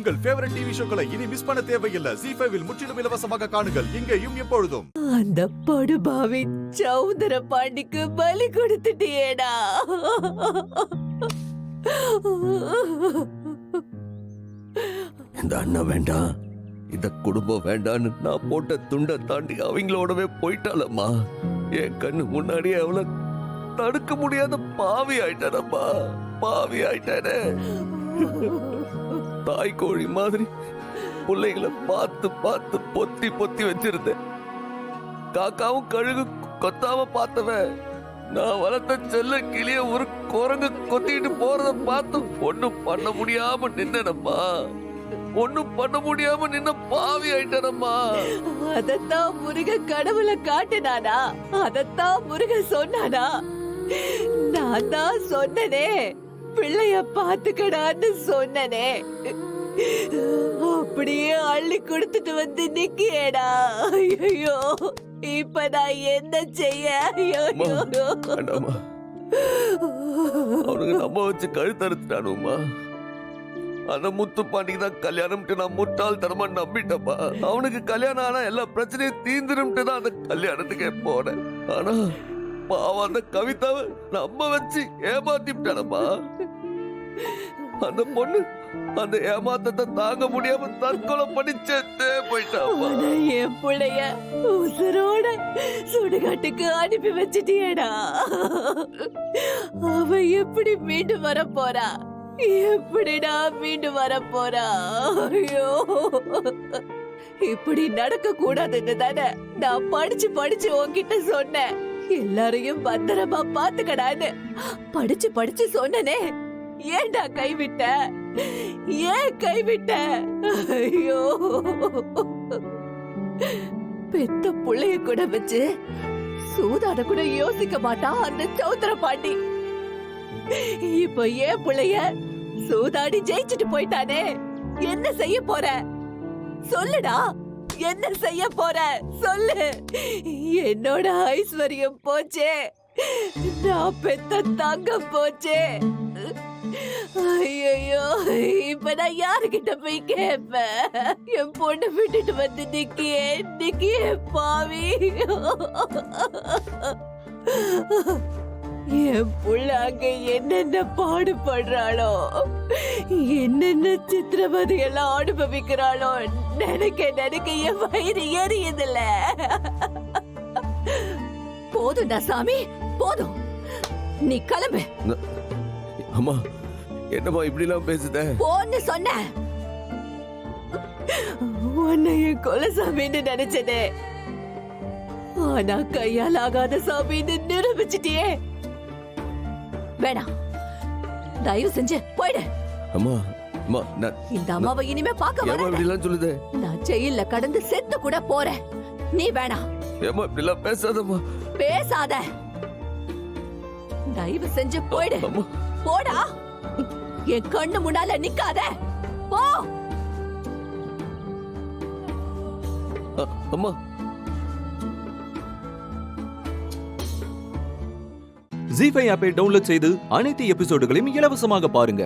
உங்கள் favourite TV ஷோக்களை இனி miss பண்ண தேவையில்லை. ZEE5 இல் முற்றிலும் இலவசமாக காணுங்கள். இங்கேயும் எப்பொழுதும். அந்த படுபாவி சௌந்தர பாண்டிக்கு பலி கொடுத்துட்டியேடா. இந்த அண்ணன் வேண்டாம், இந்த குடும்பம் வேண்டான்னு நான் போட்ட துண்டை தாண்டி அவங்களோடவே போயிட்டாலம்மா. என் கண்ணு முன்னாடியே அவளை தடுக்க முடியாத பாவி ஆயிட்டானம்மா, பாவி ஆயிட்டானே. தாய் கோழி மாதிரி பிள்ளைகளை பார்த்து பார்த்து பொத்தி பொத்தி வச்சிருந்தேன். காக்காவும் கழுகு கொத்தாம பார்த்தவன் நான் வளர்த்த செல்ல கிளிய ஒரு குரங்கு கொத்திட்டு போறத பார்த்து ஒண்ணும் பண்ண முடியாம நின்னனம்மா, ஒண்ணும் பண்ண முடியாம நின்ன பாவி ஆயிட்டனம்மா. அதத்தான் முருகன் கடவுளை காட்டினானா? அதத்தான் முருகன் சொன்னானா? நான் தான் சொன்னனே, பிள்ளைய பாத்துக்கடான்னு சொன்னனே. அப்படியே அள்ளி கொடுத்துட்டு வந்து நிக்கியேடா. ஐயோ, இப்ப நான் என்ன செய்ய? அவனுக்கு நம்ம வச்சு கழுத்தறுத்துட்டானுமா. அந்த முத்து பாண்டிக்கு தான் கல்யாணம்ட்டு நான் முட்டாள் தரமா நம்பிட்டப்பா. அவனுக்கு கல்யாணம் ஆனா எல்லா பிரச்சனையும் தீந்துரும்ட்டு தான் அந்த கல்யாணத்துக்கே போனேன். ஆனா பாவம் அந்த கவிதாவை நம்ம வச்சு ஏமாத்திட்டானப்பா. அந்த பொண்ணு அந்த ஏமாத்தத்தை தாங்க முடியாம தற்கொலை பண்ணி செத்தே போயிட்டாப்பா. என் பிள்ளைய உசுரோட சுடுகாட்டுக்கு அனுப்பி வச்சிட்டியடா. அவ எப்படி மீண்டும் வர போறா? எப்படிடா மீண்டும் வர போறா? ஐயோ, இப்படி நடக்க கூடாதுன்னு தானே நான் படிச்சு படிச்சு உன்கிட்ட சொன்னேன். எல்லாரையும் பத்திரமா பாத்துக்கடான்னு படிச்சு படிச்சு சொன்னனே. ஏன்டா கைவிட்ட? ஏன் கைவிட்ட? ஐயோ, பெத்த புள்ளைய கூட வச்சு சூதாட கூட யோசிக்க மாட்டான் அந்த சௌந்தர பாண்டி. இப்ப ஏன் புள்ளைய சூதாடி ஜெயிச்சுட்டு போயிட்டானே. என்ன செய்ய போற? சொல்லுடா, என்ன செய்ய போற? சொல்லு. என்னோட ஐஸ்வர்யம் போச்சே, நான் பெத்த தங்கம் போச்சே. ஐயோ, இப்ப நான் யாருகிட்ட போய் கேப்பேன்? என் பொண்ணு விட்டுட்டு வந்து நிக்கியே பாவி. என் புள்ள அங்க என்னென்ன பாடுபடுறாளோ, என்னென்ன சித்திரவதை எல்லாம் அனுபவிக்கிறாளோ நினைக்க நினைக்க என் வயிறு எரியுதுல. போதும்டா சாமி, போதும். நீ கிளம்பு. அம்மா, என்னம்மா இப்படி எல்லாம் பேசுத? போன்னு சொன்ன. உன்னை என் கொலசாமின்னு நினைச்சதே, ஆனா கையால் ஆகாத சாமின்னு நிரூபிச்சிட்டியே. வேணாம், தயவு செஞ்சு போயிடு. அம்மா, அம்மா, இந்த அம்மாவை இனிமே பார்க்க வரேன் சொல்லுதே. நான் ஜெயில கடந்து செத்து கூட போறேன். நீ வேணாம். ஏம்மா இப்படி எல்லாம் பேசாதம்மா. பேசாத, தயவு செஞ்சு போயிடு. போடா, என் கண்ணு முன்னால நிக்காத. போ. அம்மா, ZEE5 ஆப்பை டவுன்லோட் செய்து அனைத்து எபிசோடுகளையும் இலவசமாக பாருங்க.